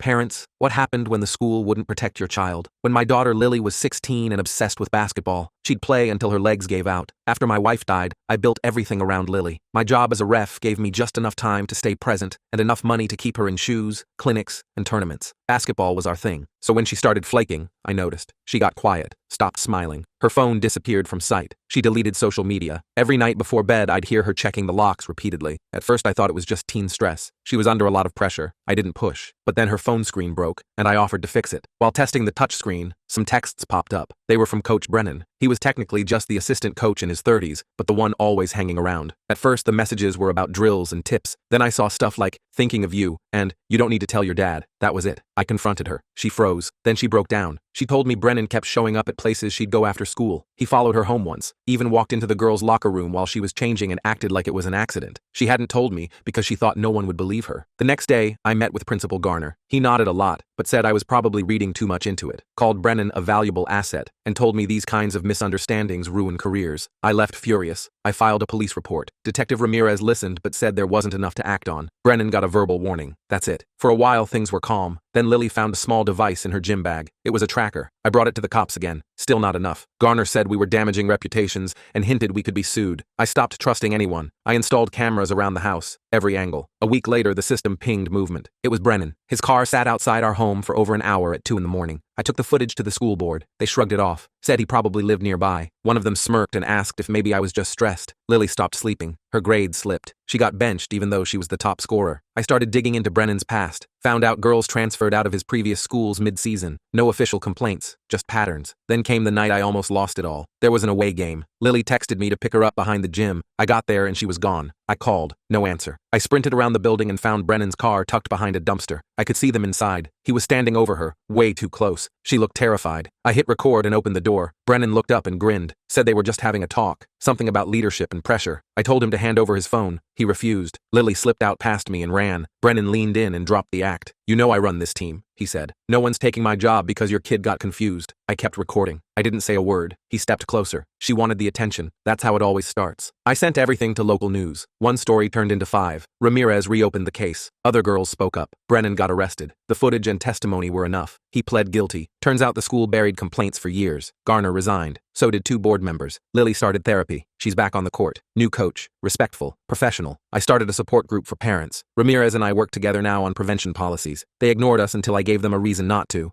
Parents, what happened when the school wouldn't protect your child? When my daughter Lily was 16 and obsessed with basketball, she'd play until her legs gave out. After my wife died, I built everything around Lily. My job as a ref gave me just enough time to stay present and enough money to keep her in shoes, clinics, and tournaments. Basketball was our thing. So when she started flaking, I noticed. She got quiet, stopped smiling. Her phone disappeared from sight. She deleted social media. Every night before bed, I'd hear her checking the locks repeatedly. At first, I thought it was just teen stress. She was under a lot of pressure. I didn't push. But then her phone screen broke, and I offered to fix it. While testing the touch screen, some texts popped up. They were from Coach Brennan. He was technically just the assistant coach in his 30s, but the one always hanging around. At first, the messages were about drills and tips. Then I saw stuff like, thinking of you, and, you don't need to tell your dad. That was it. I confronted her. She froze. Then she broke down. She told me Brennan kept showing up at places she'd go after school. He followed her home once, even walked into the girls' locker room while she was changing and acted like it was an accident. She hadn't told me because she thought no one would believe her. The next day, I met with Principal Garner. He nodded a lot, but said I was probably reading too much into it, called Brennan a valuable asset, and told me these kinds of misunderstandings ruin careers. I left furious. I filed a police report. Detective Ramirez listened but said there wasn't enough to act on. Brennan got a verbal warning. That's it. For a while, things were calm. Then Lily found a small device in her gym bag. It was a tracker. I brought it to the cops again. Still not enough. Garner said we were damaging reputations and hinted we could be sued. I stopped trusting anyone. I installed cameras around the house, every angle. A week later, the system pinged movement. It was Brennan. His car sat outside our home for over an hour at 2 in the morning. I took the footage to the school board. They shrugged it off, said he probably lived nearby. One of them smirked and asked if maybe I was just stressed. Lily stopped sleeping. Her grades slipped. She got benched even though she was the top scorer. I started digging into Brennan's past. Found out girls transferred out of his previous schools mid-season. No official complaints, just patterns. Then came the night I almost lost it all. There was an away game. Lily texted me to pick her up behind the gym. I got there and she was gone. I called. No answer. I sprinted around the building and found Brennan's car tucked behind a dumpster. I could see them inside. He was standing over her, way too close. She looked terrified. I hit record and opened the door. Brennan looked up and grinned. Said they were just having a talk. Something about leadership and pressure. I told him to hand over his phone. He refused. Lily slipped out past me and ran. Brennan leaned in and dropped the act. You know I run this team, he said. No one's taking my job because your kid got confused. I kept recording. I didn't say a word. He stepped closer. She wanted the attention. That's how it always starts. I sent everything to local news. One story turned into 5. Ramirez reopened the case. Other girls spoke up. Brennan got arrested. The footage and testimony were enough. He pled guilty. Turns out the school buried complaints for years. Garner resigned. So did 2 board members. Lily started therapy. She's back on the court. New coach. Respectful. Professional. I started a support group for parents. Ramirez and I work together now on prevention policies. They ignored us until I gave them a reason not to.